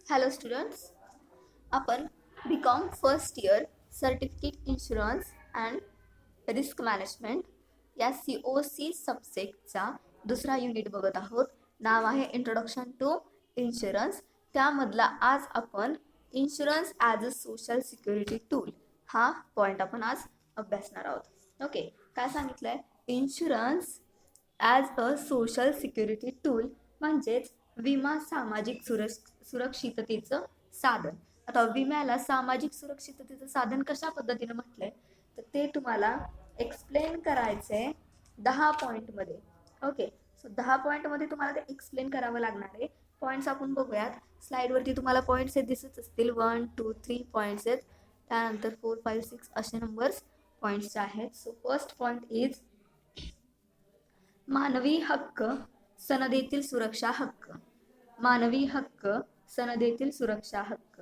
Hello students, आपण BCom first year certificate insurance and risk management या COC सबसेक्टचा दुसरा unit बघत आहोत. नाव आहे इंट्रोडक्शन टू इन्शुरन्स. त्यामधला आज आपण insurance as a social security tool हा पॉईंट आपण आज अभ्यासणार आहोत. ओके, काय सांगितलं आहे? Insurance as a social security tool म्हणजेच विमा सामाजिक सुरक्षिततेचं साधन. आता विम्याला सामाजिक सुरक्षिततेचं साधन कशा पद्धतीने म्हटलंय तर ते तुम्हाला एक्सप्लेन करायचंय 10 पॉईंटमध्ये. ओके, सो 10 पॉईंटमध्ये तुम्हाला ते एक्सप्लेन करावं लागणार आहे. पॉईंट्स आपण बघूयात. स्लाईडवरती तुम्हाला पॉईंट्स दिसत असतील. 1 2 3 पॉईंट्स आहेत. त्यानंतर 4 5 6 असे नंबर्स पॉईंट्स आहेत. सो फर्स्ट पॉईंट इज मानवी हक्क सनदेतील सुरक्षा हक्क. मानवी हक्क सनदेतील सुरक्षा हक्क.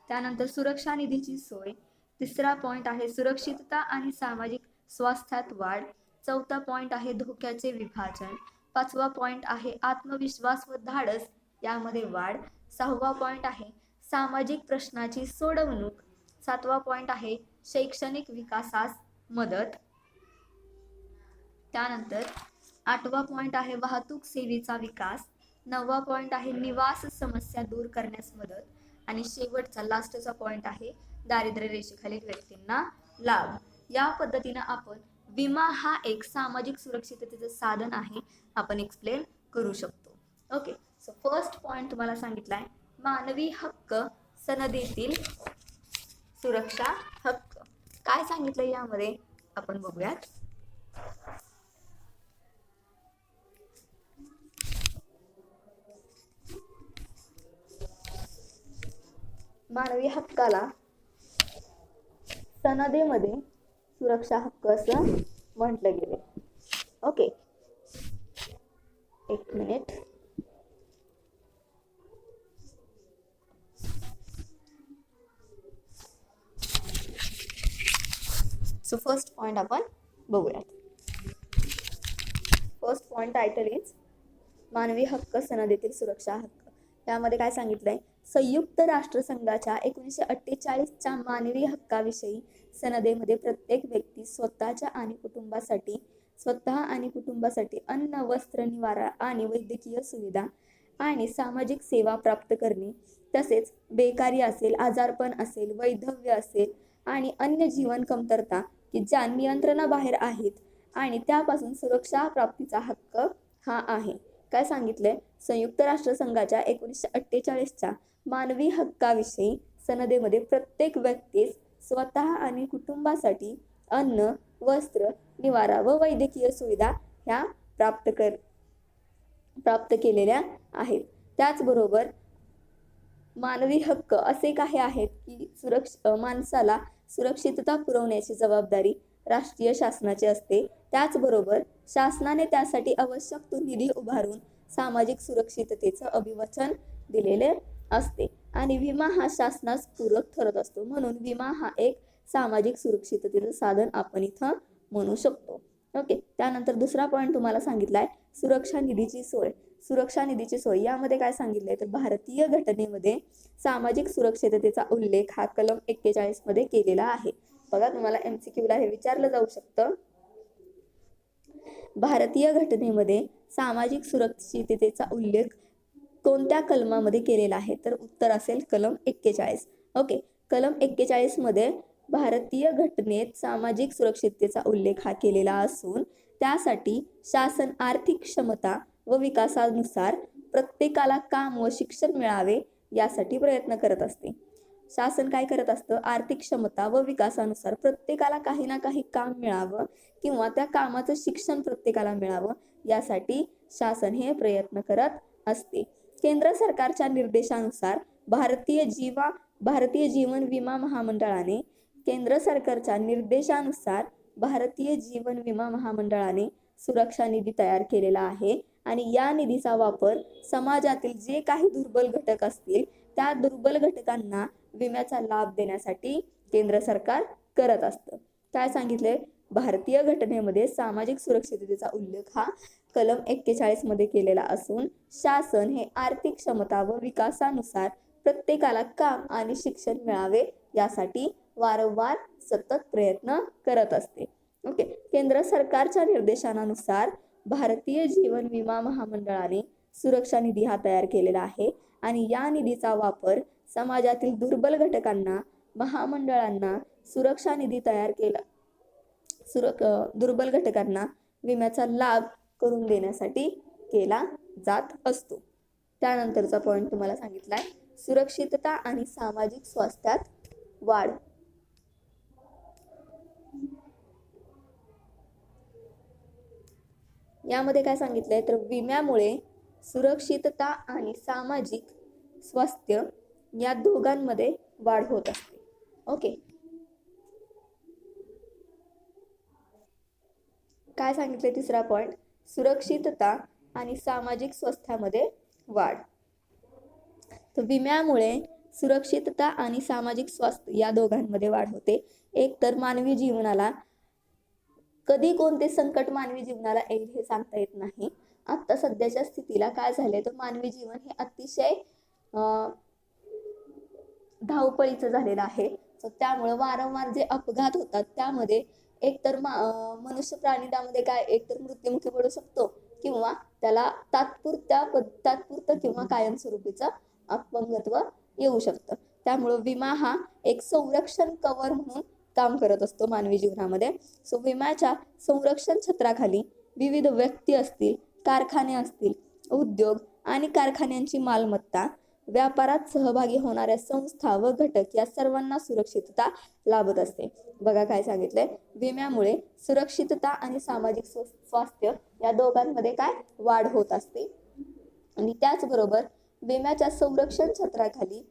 त्यानंतर सुरक्षा निधीची सोय. तिसरा पॉईंट आहे सुरक्षितता आणि सामाजिक स्वास्थ्यात वाढ. चौथा पॉईंट आहे धोक्याचे विभाजन. पाचवा पॉईंट आहे आत्मविश्वास व धाडस यामध्ये वाढ. सहावा पॉईंट आहे सामाजिक प्रश्नाची सोडवणूक. सातवा पॉईंट आहे शैक्षणिक विकासास मदत. त्यानंतर आठवा पॉईंट आहे वाहतूक सेवेचा विकास. नववा पॉईंट आहे निवास समस्या दूर करण्यास मदत. आणि शेवटचा लास्टचा पॉईंट आहे दारिद्र्य रेषेखालील व्यक्तींना लाभ. या पद्धतीनं आपण विमा हा एक सामाजिक सुरक्षिततेचं साधन आहे आपण एक्सप्लेन करू शकतो. ओके, सो फर्स्ट पॉईंट तुम्हाला सांगितला आहे मानवी हक्क सनदेतील सुरक्षा हक्क. काय सांगितलं यामध्ये आपण बघूयात. मानवी हक्काला सनदेमध्ये सुरक्षा हक्क असं म्हटलं गेले. ओके, एक मिनिट. सो फर्स्ट पॉइंट आपण बघूयात. फर्स्ट पॉइंट टायटल इज मानवी हक्क सनदेतील सुरक्षा हक्क. त्यामध्ये काय सांगितलंय? संयुक्त राष्ट्रसंघाच्या 1948च्या मानवी हक्काविषयी सनदेमध्ये प्रत्येक व्यक्ती स्वतः आणि कुटुंबासाठी अन्न, वस्त्र, निवारा आणि वैद्यकीय सुविधा आणि सामाजिक सेवा प्राप्त करणे, तसेच बेकारी असेल, आजारपण असेल, वैधव्य असेल आणि अन्य जीवन कमतरता की ज्या नियंत्रणाबाहेर आहेत आणि त्यापासून सुरक्षा प्राप्तीचा हक्क हा आहे. काय सांगितलंय? संयुक्त राष्ट्रसंघाच्या 1948च्या मानवी हक्काविषयी सनदेमध्ये प्रत्येक व्यक्तीस स्वतः आणि कुटुंबासाठी अन्न, वस्त्र, निवारा व वैद्यकीय सुविधा ह्या प्राप्त केलेल्या आहेत. त्याचबरोबर मानवी हक्क असे काही आहेत की माणसाला सुरक्षितता पुरवण्याची जबाबदारी राष्ट्रीय शासनाची असते. त्याचबरोबर शासनाने त्यासाठी आवश्यक तो निधी उभारून सामाजिक सुरक्षिततेचं अभिवचन दिलेले असते आणि विमा हा शासनास पूरक ठरत असतो. म्हणून विमा हा एक सामाजिक सुरक्षिततेचं साधन आपण इथं म्हणू शकतो. ओके, त्यानंतर दुसरा पॉईंट तुम्हाला सांगितलाय सुरक्षा निधीची सोय. सुरक्षा निधीची सोय यामध्ये काय सांगितलंय तर भारतीय घटनेमध्ये सामाजिक सुरक्षिततेचा उल्लेख हा कलम 41 मध्ये केलेला आहे. बघा, तुम्हाला MCQ ला हे विचारलं जाऊ शकतं. भारतीय घटनेमध्ये सामाजिक सुरक्षिततेचा उल्लेख कोणत्या कलमामध्ये केलेला आहे तर उत्तर असेल कलम 41. ओके, कलम 41 मध्ये भारतीय घटनेत सामाजिक सुरक्षिततेचा उल्लेख हा केलेला असून त्यासाठी शासन आर्थिक क्षमता व विकासानुसार प्रत्येकाला काम व शिक्षण मिळावे यासाठी प्रयत्न करत असते. शासन काय करत असतं? आर्थिक क्षमता व विकासानुसार प्रत्येकाला काही ना काही काम मिळावं किंवा त्या कामाचं शिक्षण प्रत्येकाला मिळावं यासाठी शासन हे प्रयत्न करत असते. केंद्र सरकारच्या निर्देशानुसार भारतीय जीवन विमा महामंडळाने सुरक्षा निधी तयार केलेला आहे आणि या निधीचा वापर समाजातील जे काही दुर्बल घटक असतील त्या दुर्बल घटकांना विम्याचा लाभ देण्यासाठी केंद्र सरकार करत असतं. काय सांगितले? भारतीय घटनेमध्ये सामाजिक सुरक्षिततेचा उल्लेख हा कलम 41 मध्ये केलेला असून शासन हे आर्थिक क्षमता व विकासानुसार प्रत्येकाला काम आणि शिक्षण मिळावे यासाठी वारंवार सतत प्रयत्न करत असते. ओके, केंद्र सरकारच्या निर्देशानुसार भारतीय जीवन विमा महामंडळाने सुरक्षा निधी हा तयार केलेला आहे आणि या निधीचा वापर समाजातील दुर्बल घटकांना, महामंडळांना सुरक्षा निधी तयार केला दुर्बल घटकांना विम्याचा लाभ करून देण्यासाठी केला जात असतो. त्यानंतरचा पॉइंट तुम्हाला सांगितलाय सुरक्षितता आणि सामाजिक स्वास्थ्यात वाढ. यामध्ये काय सांगितलंय तर विम्यामुळे सुरक्षितता आणि सामाजिक स्वास्थ्य या दोघांमध्ये वाढ होत असते. ओके, काय सांगितले तिसरा पॉइंट सुरक्षितता आणि सामाजिक स्वास्थ्यामध्ये वाढ. तर विम्यामुळे सुरक्षितता आणि सामाजिक स्वास्थ्य या दोघांमध्ये वाढ होते. एक तर मानवी जीवनाला कधी कोणते संकट मानवी जीवनाला येईल हे सांगता येत नाही. आता सध्याच्या स्थितीला काय झाले तर मानवी जीवन हे अतिशय धावपळीचं झालेलं आहे. त्यामुळे वारंवार जे अपघात होतात त्यामध्ये एकतर मनुष्य प्राणी त्यामध्ये काय एकतर मृत्युमुखी पडू शकतो किंवा त्याला तात्पुरतं किंवा कायमस्वरूपीचं अपंगत्व येऊ शकतं. त्यामुळे विमा हा एक संरक्षण कवर म्हणून काम करत असतो मानवी जीवनामध्ये. विम्याच्या संरक्षण छत्राखाली विविध व्यक्ती असतील, कारखाने असतील, उद्योग आणि कारखान्यांची मालमत्ता, व्यापारात सहभागी होणाऱ्या संस्था व घटक या सर्वांना सुरक्षितता लाभत असते. बघा काय सांगितलंय विम्यामुळे सुरक्षितता आणि सामाजिक स्वास्थ्य या दोघांमध्ये काय वाढ होत असते. आणि त्याचबरोबर विम्याच्या संरक्षण छत्राखाली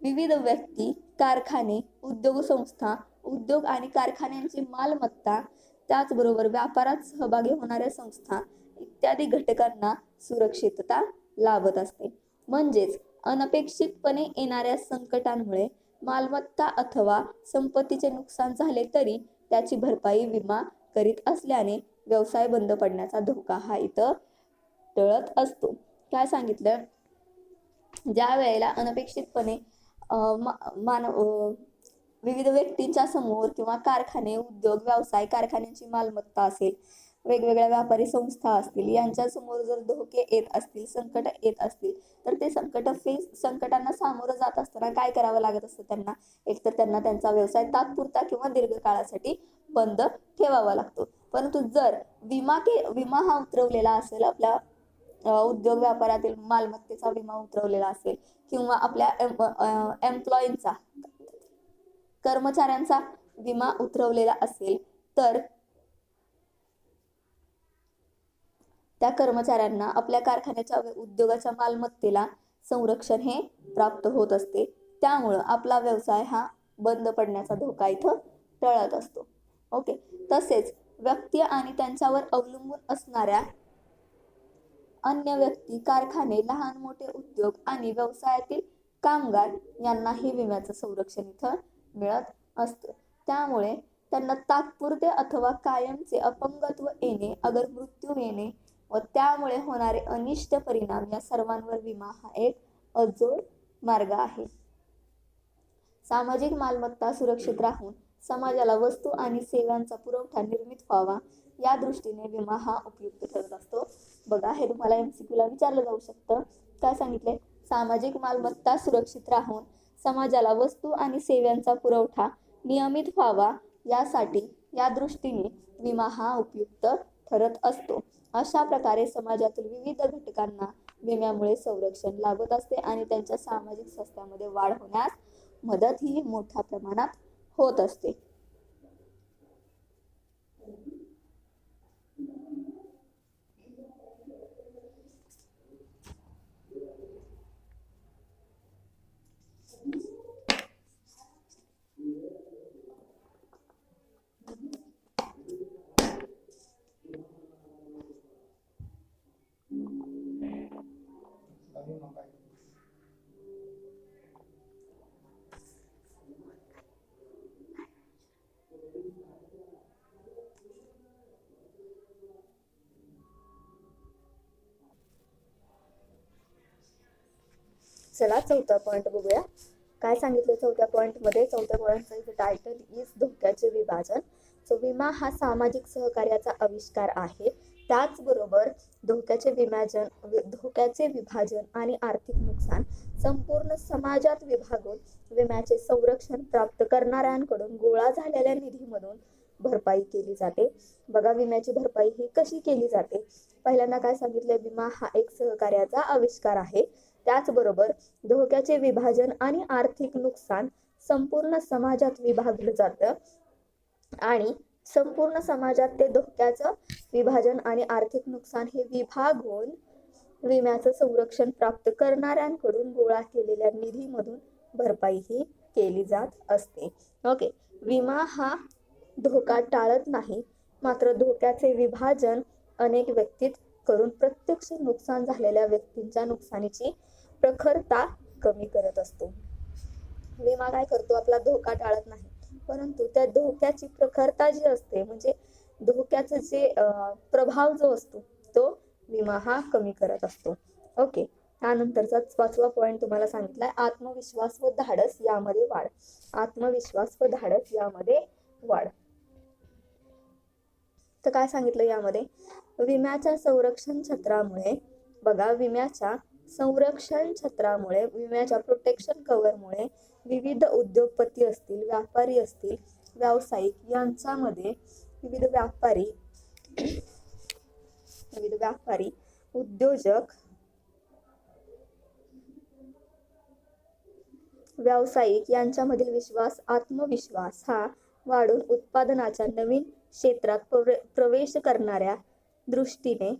विविध व्यक्ती, कारखाने, उद्योग संस्था, उद्योग आणि कारखान्यांची मालमत्ता, त्याचबरोबर व्यापारात सहभागी होणाऱ्या संस्था इत्यादी घटकांना सुरक्षितता लाभत असते. म्हणजेच अनपेक्षितपणे येणाऱ्या संकटांमुळे मालमत्ता अथवा संपत्तीचे नुकसान झाले तरी त्याची भरपाई विमा करीत असल्याने व्यवसाय बंद पडण्याचा धोका हा इथं टळत असतो. काय सांगितलं ज्या वेळेला अनपेक्षितपणे विविध व्यक्तींच्या समोर किंवा कारखाने, उद्योग, व्यवसाय, कारखान्यांची मालमत्ता असेल, वेगवेगळ्या व्यापारी संस्था असतील यांच्या समोर जर धोके येत असतील, संकट येत असतील तर ते संकटांना सामोरं जात असताना काय करावं लागत असतं त्यांना एकतर त्यांना त्यांचा व्यवसाय तात्पुरता किंवा दीर्घकाळासाठी बंद ठेवावा लागतो. परंतु जर विमा हा उतरवलेला असेल, आपल्या उद्योग व्यापारातील मालमत्तेचा विमा उतरवलेला असेल किंवा आपल्या एम्प्लॉईंचा कर्मचाऱ्यांचा विमा उतरवलेला असेल तर त्या कर्मचाऱ्यांना आपल्या कारखान्याच्या उद्योगाच्या मालमत्तेला संरक्षण हे प्राप्त होत असते. त्यामुळं आपला व्यवसाय हा बंद पडण्याचा धोका इथं टळत असतो. ओके, तसेच व्यक्ती आणि त्यांच्यावर अवलंबून असणाऱ्या अन्य व्यक्ती, कारखाने, लहान मोठे उद्योग आणि व्यवसायातील कामगार यांनाही विम्याचं संरक्षण इथं मिळत असतं. त्यामुळे त्यांना तात्पुरते अथवा कायमचे अपंगत्व येणे, अगर मृत्यू येणे व त्यामुळे होणारे अनिष्ट परिणाम या सर्वांवर विमा हा एक अजोड मार्ग आहे. सामाजिक मालमत्ता सुरक्षित राहून समाजाला वस्तू आणि सेवांचा पुरवठा निर्मित व्हावा या दृष्टीने विमा हा उपयुक्त ठरत असतो. बघा हे तुम्हाला MCQ ला विचारलं जाऊ शकतं. काय सांगितले सामाजिक मालमत्ता सुरक्षित राहून समाजाला वस्तू आणि सेवांचा पुरवठा नियमित व्हावा यासाठी या दृष्टीने विमा हा उपयुक्त ठरत असतो. अशा प्रकारे समाजातील विविध घटकांना विम्यामुळे संरक्षण लाभत असते आणि त्यांच्या सामाजिक स्वास्थ्यामध्ये वाढ होण्यास मदत ही मोठ्या प्रमाणात होत असते. चला चौथा पॉईंट बघूया. काय सांगितलं चौथ्या पॉईंटमध्ये? चौथ्या पॉईंटचं टायटल इज धोक्याचे विभाजन. सो विमा हा सामाजिक सहकार्याचा आविष्कार आहे. त्याचबरोबर धोक्याचे विभाजन आणि आर्थिक नुकसान संपूर्ण समाजात विभागून विम्याचे संरक्षण प्राप्त करणाऱ्यांकडून गोळा झालेल्या निधीमधून भरपाई केली जाते. बघा, विम्याची भरपाई ही कशी केली जाते? पहिल्यांदा काय सांगितलं? विमा हा एक सहकार्याचा आविष्कार आहे. त्याचबरोबर धोक्याचे विभाजन आणि आर्थिक नुकसान संपूर्ण समाजात विभागलं जातं आणि संपूर्ण समाजात ते धोक्याचं विभाजन आणि आर्थिक नुकसान हे विभागून विम्याचं संरक्षण प्राप्त करणाऱ्यांकडून गोळा केलेल्या निधीमधून भरपाई ही केली जात असते. ओके, विमा हा धोका टाळत नाही, मात्र धोक्याचे विभाजन अनेक व्यक्तीत करून प्रत्यक्ष नुकसान झालेल्या व्यक्तींच्या नुकसानीची प्रखरता कमी करत असतो. विमा काय करतो? आपला धोका टाळत नाही, परंतु त्या धोक्याची प्रखरता जी असते, म्हणजे धोक्याचा जे प्रभाव जो असतो तो विमा हा कमी करत असतो. ओके, त्यानंतरचा पाचवा पॉईंट तुम्हाला सांगितलाय, आत्मविश्वास व धाडस यामध्ये वाढ. आत्मविश्वास व धाडस यामध्ये वाढ. तर काय सांगितलं यामध्ये? विम्याच्या संरक्षण छत्रामुळे, बघा, विम्याच्या संरक्षण छत्रामुळे, विम्याच्या प्रोटेक्शन कव्हरमुळे विविध उद्योगपती असतील, व्यापारी असतील, व्यावसायिक यांच्यामध्ये विविध व्यापारी उद्योजक, व्यावसायिक यांच्यामधील विश्वास, आत्मविश्वास हा वाढून उत्पादनाच्या नवीन क्षेत्रात प्रवेश करणाऱ्या दृष्टीने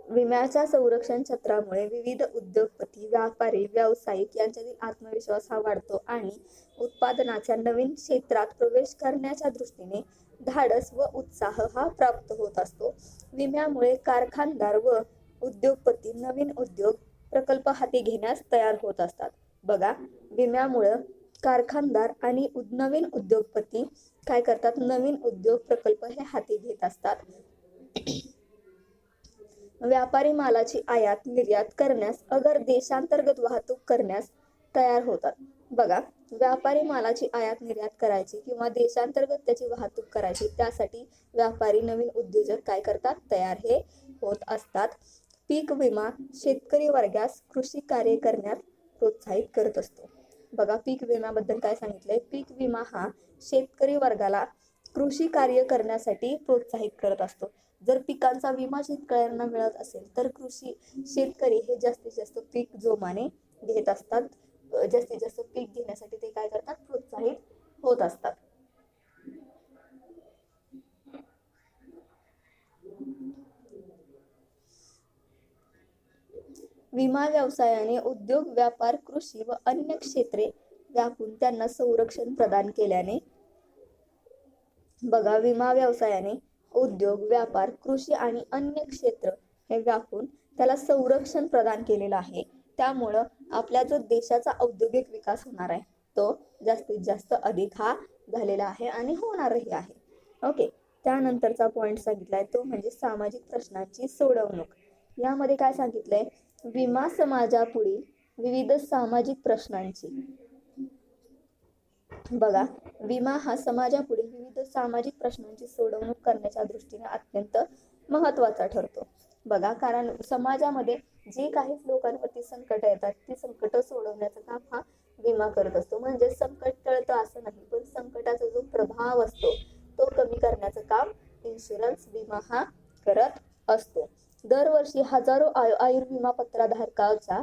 विम्याच्या संरक्षण छत्रामुळे विविध उद्योगपती, व्यापारी, व्यावसायिक यांच्यातील आत्मविश्वास हा वाढतो आणि उत्पादनाच्या नवीन क्षेत्रात प्रवेश करण्याच्या दृष्टीने धाडस व उत्साह हा प्राप्त होत असतो. विम्यामुळे कारखानदार व उद्योगपती नवीन उद्योग प्रकल्प हाती घेण्यास तयार होत असतात. बघा, विम्यामुळे कारखानदार आणि नवीन उद्योगपती काय करतात? नवीन उद्योग प्रकल्प हे हाती घेत असतात. व्यापारी मालाची आयात निर्यात करण्यास अगर देशांतर्गत वाहतूक करण्यास तयार होतात. बघा, व्यापारी मालाची आयात निर्यात करायची किंवा देशांतर्गत त्याची वाहतूक करायची, त्यासाठी व्यापारी नवीन उद्योजक काय करतात? तयार हे होत असतात. पीक विमा शेतकरी वर्गास कृषी कार्य करण्यात प्रोत्साहित करत असतो. बघा, पीक विम्याबद्दल काय सांगितलंय? पीक विमा हा शेतकरी वर्गाला कृषी कार्य करण्यासाठी प्रोत्साहित करत असतो. जर पिकांचा विमा शेतकऱ्यांना मिळत असेल तर शेतकरी हे जास्तीत जास्त पीक जोमाने घेत असतात. जास्तीत जास्त पीक घेण्यासाठी ते काय करतात? प्रोत्साहित होत असतात. विमा व्यवसायाने उद्योग, व्यापार, कृषी व अन्य क्षेत्रे व्यापून त्यांना संरक्षण प्रदान केल्याने, बघा, विमा व्यवसायाने उद्योग, व्यापार, कृषी आणि अन्य क्षेत्र हे व्यापून त्याला संरक्षण प्रदान केलेलं आहे. त्यामुळं आपल्या जो देशाचा औद्योगिक विकास होणार आहे तो जास्तीत जास्त अधिक हा झालेला आहे आणि होणारही आहे. ओके, त्यानंतरचा पॉईंट सांगितलाय तो म्हणजे सामाजिक प्रश्नांची सोडवणूक. यामध्ये काय सांगितलंय? विमा समाजापुढील विविध सामाजिक प्रश्नांची, बघा, विमा हा समाजापुढील विविध सामाजिक प्रश्नांची सोडवणूक करण्याच्या दृष्टीने अत्यंत महत्त्वाचा ठरतो. बघा, कारण समाजामध्ये जे काही लोकांवरती संकट येतात ती संकट सोडवण्याचं काम हा विमा करत असतो. म्हणजे संकट टळतं असं नाही, पण संकटाचा जो प्रभाव असतो तो कमी करण्याचं काम इन्शुरन्स विमा हा करत असतो. दरवर्षी हजारो आयुर्विमा पत्रधारकांचा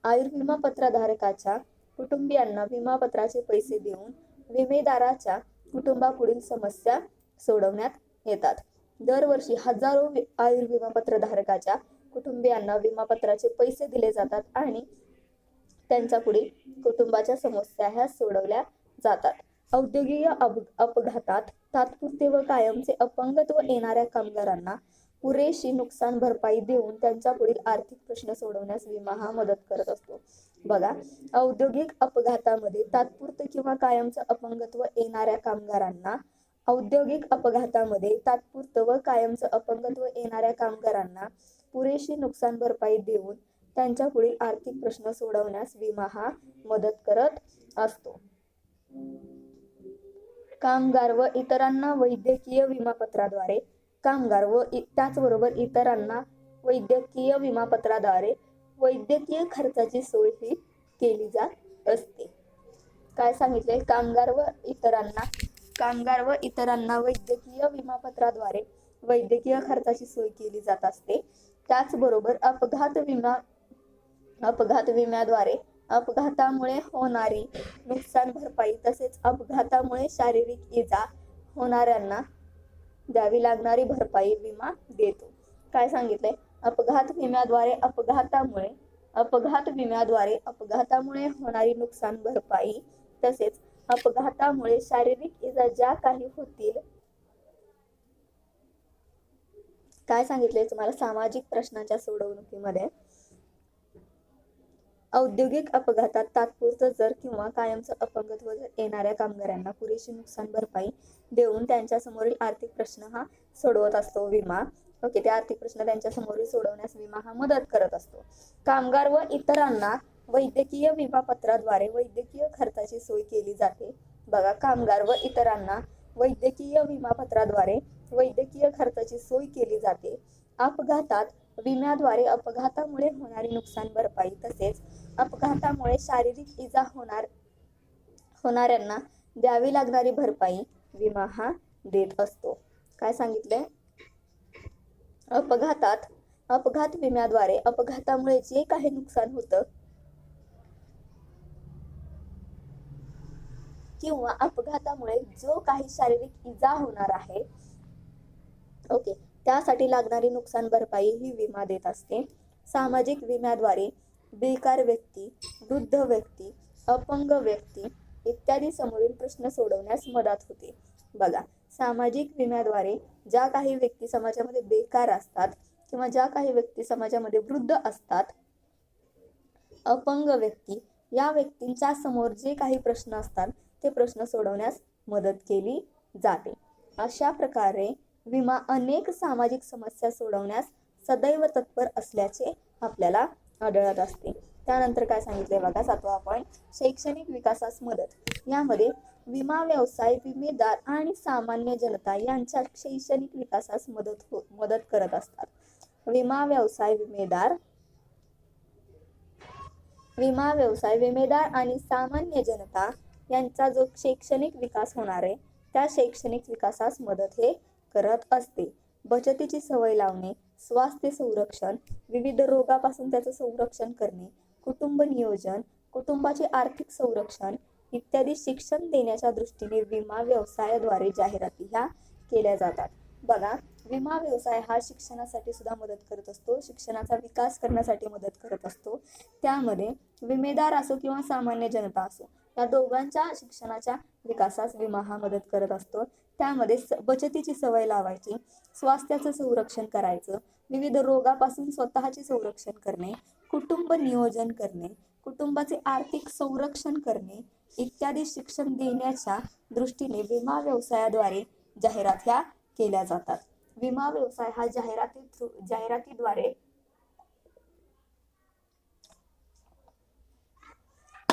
आयुर्विमा पत्रधारकाच्या कुटुंबियांना विमापत्राचे पैसे देऊन विमेदाराच्या कुटुंबापुढील समस्या सोडवण्यात येतात. दरवर्षी हजारो आयुर्विमा पत्रधारकाच्या कुटुंबियांना विमापत्राचे पैसे दिले जातात आणि त्यांच्या पुढील कुटुंबाच्या समस्या ह्या सोडवल्या जातात. औद्योगिक अपघातात तात्पुरते व कायमचे अपंगत्व येणाऱ्या कामगारांना पुरेशी नुकसान भरपाई देऊन त्यांच्या पुढील आर्थिक प्रश्न सोडवण्यास विमा हा मदत करत असतो. बघा, औद्योगिक अपघातामध्ये तात्पुरतं किंवा कायमचं अपंगत्व येणाऱ्या कामगारांना औद्योगिक अपघातामध्ये तात्पुरतं व कायमचं अपंगत्व येणाऱ्या कामगारांना पुरेशी नुकसान भरपाई देऊन त्यांच्या पुढील आर्थिक प्रश्न सोडवण्यास विमा हा मदत करत असतो. कामगार व इतरांना वैद्यकीय विमापत्राद्वारे कामगार व त्याचबरोबर इतरांना वैद्यकीय विमापत्राद्वारे वैद्यकीय खर्चाची सोय ही केली जात असते. काय सांगितले? कामगार व इतरांना वैद्यकीय विमापत्राद्वारे वैद्यकीय खर्चाची सोय केली जात असते. त्याचबरोबर अपघात विम्याद्वारे अपघातामुळे होणारी नुकसान भरपाई तसेच अपघातामुळे शारीरिक इजा होणाऱ्यांना द्यावी लागणारी भरपाई विमा देतो. काय सांगितलंय? अपघात विम्याद्वारे अपघातामुळे होणारी नुकसान भरपाई तसेच अपघातामुळे शारीरिक इजा ज्या काही होतील. काय सांगितले तुम्हाला? सामाजिक प्रश्नांच्या सोडवणुकीमध्ये औद्योगिक अपघातात तात्पुरतं जर किंवा कायमचं अपंगत्व जर येणाऱ्या कामगारांना पुरेशी नुकसान भरपाई देऊन त्यांच्या समोरील आर्थिक प्रश्न हा सोडवत असतो विमा. ओके, ते आर्थिक प्रश्न त्यांच्या समोरील सोडवण्यास विमा हा मदत करत असतो. कामगार व इतरांना वैद्यकीय विमापत्राद्वारे वैद्यकीय खर्चाची सोय केली जाते. बघा, कामगार व इतरांना वैद्यकीय विमापत्राद्वारे वैद्यकीय खर्चाची सोय केली जाते. विम्याद्वारे अपघातामुळे होणारी नुकसान भरपाई तसेच अपघातामुळे शारीरिक इजा होणाऱ्यांना द्यावी लागणारी भरपाई विमा हा देत असतो. काय सांगितलंय? अपघात विम्याद्वारे अपघातामुळे जे काही नुकसान होतं किंवा अपघातामुळे जो काही शारीरिक इजा होणार आहे, ओके, त्यासाठी लागणारी नुकसान भरपाई ही विमा देत असते. सामाजिक विम्याद्वारे बेकार व्यक्ती, वृद्ध व्यक्ती, अपंग व्यक्ती इत्यादी समोरील प्रश्न सोडवण्यास मदत होते. बघा, सामाजिक विम्याद्वारे ज्या काही व्यक्ती समाजामध्ये बेकार असतात किंवा ज्या काही व्यक्ती समाजामध्ये वृद्ध असतात, अपंग व्यक्ती, या व्यक्तींच्या समोर जे काही प्रश्न असतात ते प्रश्न सोडवण्यास मदत केली जाते. अशा प्रकारे विमा अनेक सामाजिक समस्या सोडवण्यास सदैव तत्पर असल्याचे आपल्याला आढळत असते. त्यानंतर काय सांगितले बघा, 7वा पॉईंट, शैक्षणिक विकासास मदत. यामध्ये विमा व्यवसाय विमेदार आणि सामान्य जनता यांच्या शैक्षणिक विकासास मदत करत असतात. विमा व्यवसाय विमेदार आणि सामान्य जनता यांचा जो शैक्षणिक विकास होणार आहे त्या शैक्षणिक विकासास मदत हे करत असते. बचतीची सवय लावणे, स्वास्थ्य संरक्षण, विविध रोगापासून त्याचं संरक्षण करणे, कुटुंब नियोजन, कुटुंबाचे आर्थिक संरक्षण इत्यादी शिक्षण देण्याच्या दृष्टीने विमा व्यवसायाद्वारे जाहिराती ह्या केल्या जातात. बघा, विमा व्यवसाय हा शिक्षणासाठी सुद्धा मदत करत असतो, शिक्षणाचा विकास करण्यासाठी मदत करत असतो. त्यामध्ये विमेदार असो किंवा सामान्य जनता असो, या दोघांच्या शिक्षणाच्या विकासास विमा हा मदत करत असतो. त्यामध्ये बचतीची सवय लावायची, स्वास्थ्याचं संरक्षण करायचं, विविध रोगापासून स्वतःचे संरक्षण करणे, कुटुंब नियोजन करणे, कुटुंबाचे आर्थिक संरक्षण करणे इत्यादी शिक्षण देण्याच्या दृष्टीने विमा व्यवसायाद्वारे जाहिरात ह्या केल्या जातात. विमा व्यवसाय हा जाहिरातीद्वारे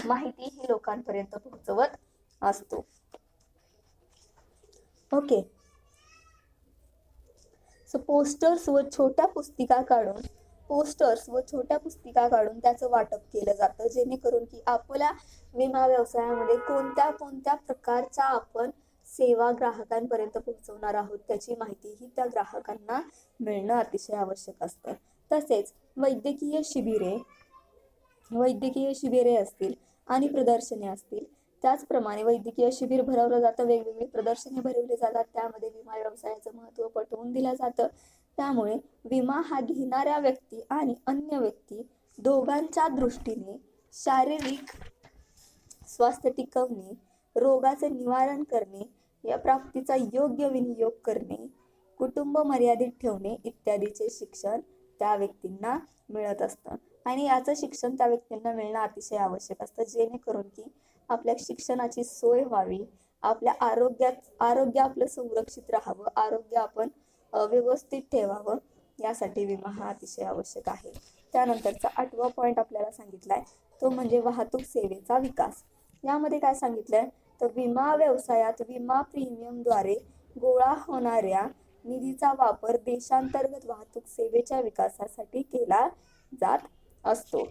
माहिती ही लोकांपर्यंत पोहोचवत असतो. ओके, सो पोस्टर्स व छोट्या पुस्तिका काढून त्याचं वाटप केलं जातं, जेणेकरून की आपल्या विमा व्यवसायामध्ये कोणत्या कोणत्या प्रकारच्या आपण सेवा ग्राहकांपर्यंत पोहोचवणार आहोत त्याची माहिती ही त्या ग्राहकांना मिळणं अतिशय आवश्यक असतं. तसेच वैद्यकीय शिबिरे असतील आणि प्रदर्शने असतील, त्याचप्रमाणे वैद्यकीय शिबिर भरवलं जातं, वेगवेगळी प्रदर्शने भरवली जातात, त्यामध्ये विमा व्यवसायाचं महत्त्व पटवून दिलं जातं. त्यामुळे विमा हा घेणाऱ्या व्यक्ती आणि अन्य व्यक्ती दोघांच्या दृष्टीने शारीरिक स्वास्थ्य टिकवणे, रोगाचे निवारण करणे, या प्राप्तीचा योग्य विनियोग करणे, कुटुंब मर्यादित ठेवणे इत्यादीचे शिक्षण त्या व्यक्तींना मिळत असतं. आणि याचं शिक्षण त्या व्यक्तींना मिळणं अतिशय आवश्यक असतं, जेणेकरून की आपल्या शिक्षणाची सोय व्हावी, आपल्या आरोग्य आपलं संरक्षित राहावं, आरोग्य आपण व्यवस्थित ठेवावं, यासाठी विमा हा अतिशय आवश्यक आहे. त्यानंतरचा 8वा पॉईंट आपल्याला सांगितलाय तो म्हणजे वाहतूक सेवेचा विकास. यामध्ये काय सांगितलंय तर विमा व्यवसायात विमा प्रीमियमद्वारे गोळा होणाऱ्या निधीचा वापर देशांतर्गत वाहतूक सेवेच्या विकासासाठी केला जात असतो.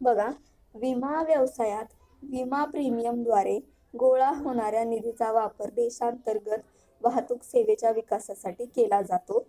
बघा, विमा व्यवसायात विमा प्रीमियमद्वारे गोळा होणाऱ्या निधीचा वापर देशांतर्गत वाहतूक सेवेच्या विकासासाठी केला जातो.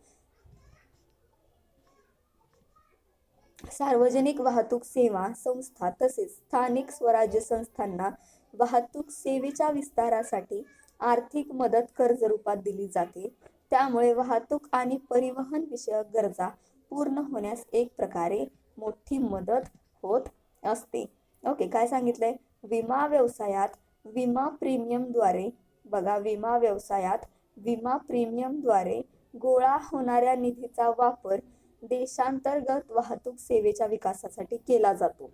सार्वजनिक वाहतूक सेवा संस्था तसेच स्थानिक स्वराज्य संस्थांना वाहतूक सेवेच्या विस्तारासाठी आर्थिक मदत कर्ज रूपात दिली जाते. त्यामुळे वाहतूक आणि परिवहन विषयक गरजा पूर्ण होण्यास एक प्रकारे मोठी मदत होत असते. ओके, काय सांगितलंय? विमा व्यवसायात विमा प्रीमियमद्वारे, बघा, विमा व्यवसायात विमा प्रीमियमद्वारे गोळा होणाऱ्या निधीचा वापर देशांतर्गत वाहतूक सेवेच्या विकासासाठी केला जातो.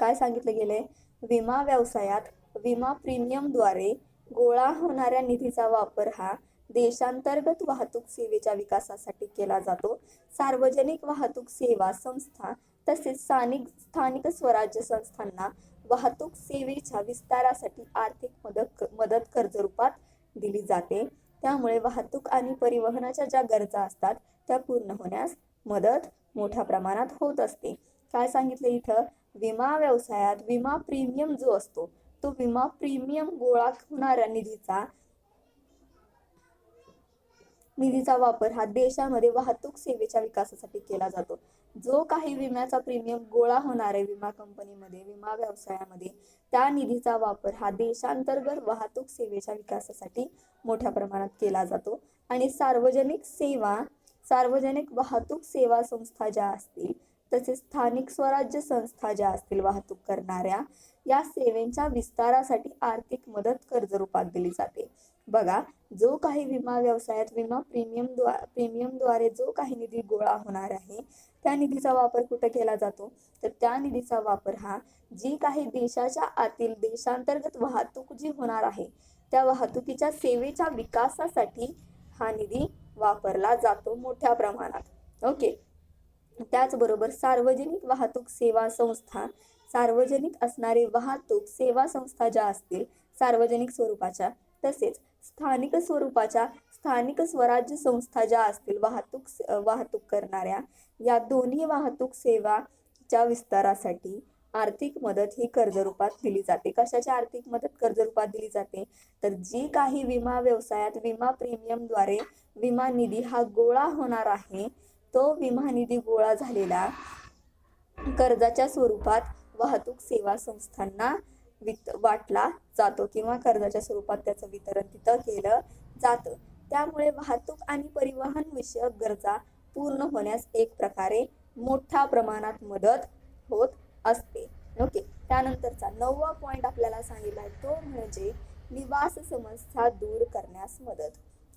काय सांगितलं गेलंय? विमा व्यवसायात विमा प्रीमियमद्वारे गोळा होणाऱ्या निधीचा वापर हा देशांतर्गत वाहतूक सेवेच्या विकासासाठी केला जातो. सार्वजनिक वाहतूक सेवा संस्था तसेच स्थानिक स्वराज्य संस्थांना वाहतूक सेवेच्या विस्तारासाठी आर्थिक मदत कर्ज रूपात दिली जाते. त्यामुळे वाहतूक आणि परिवहनाच्या ज्या गरजा असतात त्या पूर्ण होण्यास मदत मोठ्या प्रमाणात होत असते. काय सांगितलं इथं? विमा व्यवसायात विमा प्रीमियम जो असतो तो विमा प्रीमियम गोळा होणाऱ्या निधीचा वापर हा देशामध्ये वाहतूक सेवेच्या विकासासाठी केला जातो. जो काही विम्याचा प्रीमियम गोळा होणार आहे विमा कंपनीमध्ये, विमा व्यवसायामध्ये, त्या निधीचा वापर हा देशांतर्गत वाहतूक सेवेच्या विकासासाठी मोठ्या प्रमाणात केला जातो. आणि सार्वजनिक वाहतूक सेवा संस्था ज्या असतील तसेच स्थानिक स्वराज्य संस्था ज्या असतील वाहतूक करणाऱ्या, या सेवेच्या विस्तारासाठी आर्थिक मदत कर्ज रूपात दिली जाते. बघा, जो काही विमा व्यवसायात विमा प्रीमियमद्वारे जो काही निधी गोळा होणार आहे त्या निधीचा वापर कुठे केला जातो तर त्या निधीचा वापर हा जी काही देशाच्या आतील देशांतर्गत वाहतूक जी होणार आहे त्या वाहतुकीच्या सेवेच्या विकासासाठी हा निधी वापरला जातो मोठ्या प्रमाणात. ओके, त्याचबरोबर सार्वजनिक वाहतूक सेवा संस्था, सार्वजनिक असणारे वाहतूक सेवा संस्था ज्या असतील सार्वजनिक स्वरूपाच्या तसेच स्थानिक स्वरूपाच्या स्थानिक स्वराज्य संस्था ज्या असतील वाहतूक करणाऱ्या, या दोन्ही वाहतूक सेवाच्या विस्तारासाठी आर्थिक मदत ही कर्ज रूपात दिली जाते. कशाची आर्थिक मदत कर्ज रूपात दिली जाते तर जी काही विमा व्यवसायात विमा प्रीमियमद्वारे विमा निधी हा गोळा होणार आहे तो विमा निधी गोळा झालेला कर्जाच्या स्वरूपात वाहतूक सेवा संस्थांना वाटला जातो किंवा कर्जाच्या स्वरूपात त्याचं वितरण तिथं केलं जातं. त्यामुळे वाहतूक आणि परिवहन विषयक गरजा पूर्ण होण्यास एक प्रकारे मोठ्या प्रमाणात मदत होत असते. ओके, त्यानंतरचा 9वा पॉइंट आपल्याला सांगितलाय तो म्हणजे निवास समस्या दूर करण्यास मदत.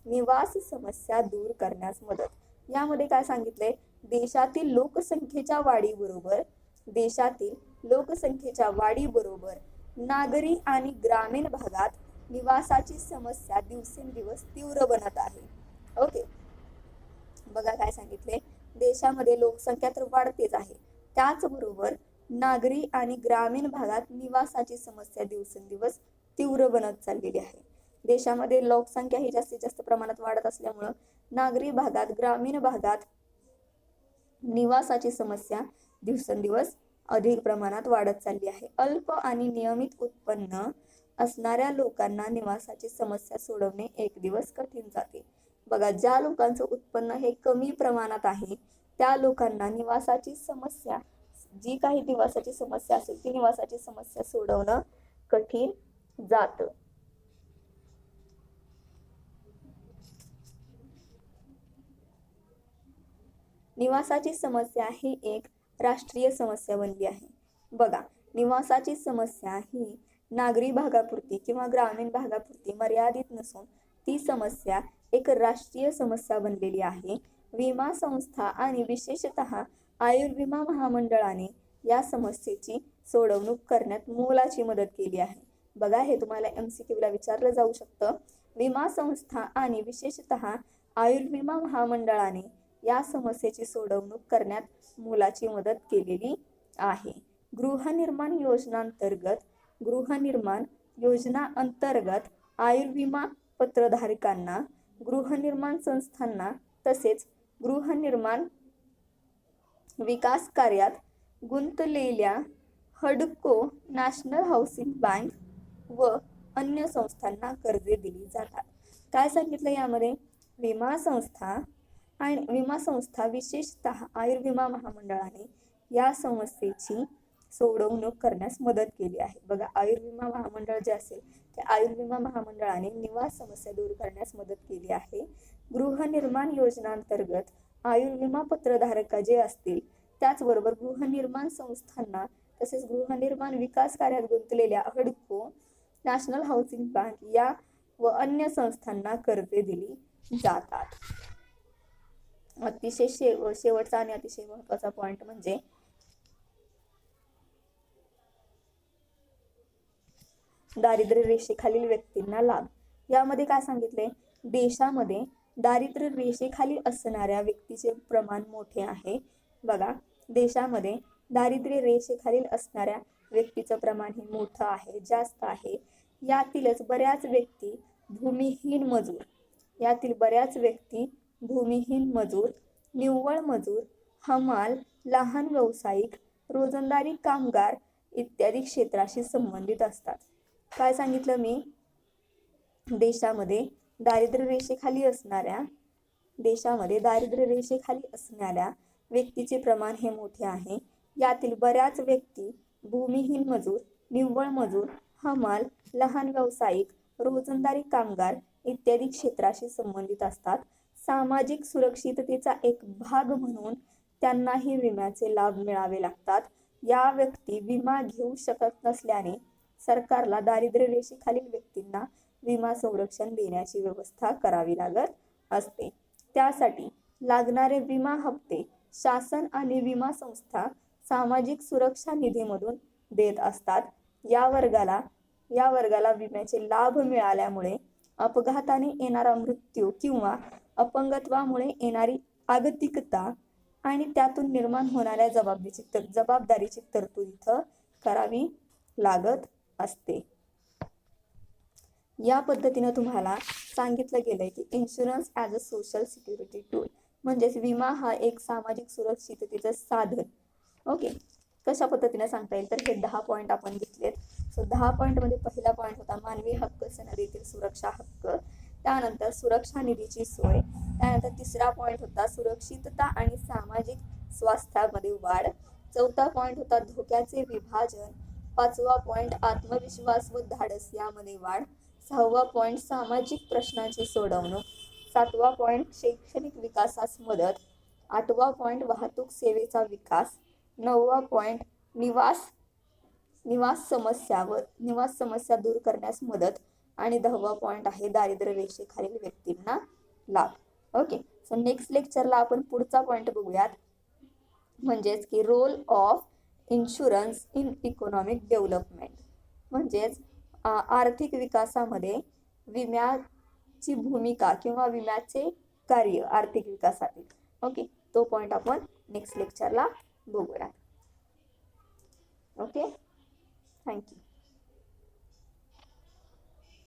निवास समस्या दूर करण्यास मदत. यामध्ये काय सांगितलंय? देशातील लोकसंख्येच्या वाढीबरोबर नागरी आणि ग्रामीण भागात निवासाची समस्या दिवसेंदिवस तीव्र बनत आहे. ओके, बघा काय सांगितले? देशामध्ये लोकसंख्या तर वाढतेच आहे, त्याचबरोबर नागरी आणि ग्रामीण भागात निवासाची समस्या दिवसेंदिवस तीव्र बनत चाललेली आहे. देशामध्ये लोकसंख्या ही जास्तीत जास्त प्रमाणात वाढत असल्यामुळं नागरी भागात, ग्रामीण भागात निवासाची समस्या दिवसेंदिवस अधिक प्रमाणात वाढत चालली आहे. अल्प आणि नियमित उत्पन्न असणाऱ्या लोकांना निवासाची समस्या सोडवणे एक दिवस कठीण जाते. बघा, ज्या लोकांचं उत्पन्न हे कमी प्रमाणात आहे त्या लोकांना निवासाची समस्या, जी काही निवासाची समस्या असेल ती निवासाची समस्या सोडवणं कठीण जातं. निवासाची समस्या ही एक राष्ट्रीय समस्या बनली आहे. बघा, निवासाची समस्या ही नागरी भागापुरती किंवा ग्रामीण भागापुरती मर्यादित नसून ती समस्या एक राष्ट्रीय समस्या बनलेली आहे. विमा संस्था आणि विशेषतः आयुर्विमा महामंडळाने या समस्येची सोडवणूक करण्यात मोलाची मदत केली आहे. बघा, हे तुम्हाला MCQ ला विचारलं जाऊ शकतं. विमा संस्था आणि विशेषतः आयुर्विमा महामंडळाने या समस्येची सोडवणूक करण्यात मोलाची मदत केलेली आहे. गृहनिर्माण योजनांतर्गत आयुर्विमा पत्रधारकांना, गृहनिर्माण संस्थांना तसेच गृहनिर्माण विकास कार्यात गुंतलेल्या हडको, नॅशनल हाऊसिंग बँक व अन्य संस्थांना कर्जे दिली जातात. काय सांगितलं यामध्ये? विमा संस्था विशेषतः आयुर्विमा महामंडळाने या समस्येची सोडवणूक करण्यास मदत केली आहे. बघा, आयुर्विमा महामंडळ जे असेल त्या आयुर्विमा महामंडळाने निवास समस्या दूर करण्यास मदत केली आहे. गृहनिर्माण योजनांतर्गत आयुर्विमा पत्रधारक जे असतील त्याचबरोबर गृहनिर्माण संस्थांना तसेच गृहनिर्माण विकास कार्यात गुंतलेल्या हडको, नॅशनल हाऊसिंग बँक या व अन्य संस्थांना कर्जे दिली जातात. अतिशय शेवटचा आणि अतिशय महत्त्वाचा पॉइंट म्हणजे दारिद्र्य रेषेखालील व्यक्तींना लाभ. यामध्ये काय सांगितले? देशामध्ये दारिद्र्य रेषेखाली असणाऱ्या व्यक्तीचे प्रमाण मोठे आहे. बघा, देशामध्ये दारिद्र्य रेषेखालील असणाऱ्या व्यक्तीचं प्रमाण हे मोठं आहे, जास्त आहे. यातील बऱ्याच व्यक्ती भूमिहीन मजूर, निव्वळ मजूर, हमाल, लहान व्यावसायिक, रोजंदारी कामगार इत्यादी क्षेत्राशी संबंधित असतात. काय सांगितलं मी? देशामध्ये दारिद्र्य रेषेखाली असणाऱ्या व्यक्तीचे प्रमाण हे मोठे आहे. यातील बऱ्याच व्यक्ती भूमिहीन मजूर, निव्वळ मजूर, हमाल, लहान व्यावसायिक, रोजंदारी कामगार इत्यादी क्षेत्राशी संबंधित असतात. सामाजिक सुरक्षिततेचा एक भाग म्हणून त्यांनाही विम्याचे लाभ मिळावे लागतात. या व्यक्ती विमा घेऊ शकत नसल्याने सरकारला दारिद्र्य रेषेखालील व्यक्तींना विमा संरक्षण देण्याची व्यवस्था करावी लागत असते. त्यासाठी लागणारे विमा हप्ते शासन आणि विमा संस्था सामाजिक सुरक्षा निधीमधून देत असतात. या वर्गाला विम्याचे लाभ मिळाल्यामुळे अपघाताने येणारा मृत्यू किंवा अपंगत्वामुळे येणारी आगतिकता आणि त्यातून निर्माण होणाऱ्या जबाबदारीची तरतूद इथं करावी लागत असते. या पद्धतीने तुम्हाला सांगितलं गेलंय की insurance as a social security tool, म्हणजेच विमा हा एक सामाजिक सुरक्षिततेचं साधन. ओके, कशा पद्धतीने सांगता येईल? तर हे 10 पॉईंट आपण घेतलेत. सो 10 पॉईंटमध्ये पहिला पॉईंट होता मानवी हक्क सनदीतील सुरक्षा हक्क, त्यानंतर सुरक्षा निधीची सोय, त्यानंतर तिसरा पॉईंट होता सुरक्षितता आणि सामाजिक स्वास्थ्यामध्ये वाढ, चौथा पॉईंट होता धोक्याचे विभाजन, पाचवा पॉईंट आत्मविश्वास व धाडस यामध्ये वाढ, सहावा पॉईंट सामाजिक प्रश्नांची सोडवणूक, सातवा पॉईंट शैक्षणिक विकासास मदत, आठवा पॉईंट वाहतूक सेवेचा विकास, नववा पॉईंट निवास समस्या दूर करण्यास मदत आणि 10वा पॉईंट आहे दारिद्र्य रेषेखालील व्यक्तींना लाभ. ओके, सो नेक्स्ट लेक्चरला आपण पुढचा पॉईंट बघूयात, म्हणजेच की role of insurance in economic development, म्हणजेच आर्थिक विकासामध्ये विम्याची भूमिका किंवा विम्याचे कार्य आर्थिक विकासातील. ओके, तो पॉईंट आपण नेक्स्ट लेक्चरला बघूयात. Okay, thank you.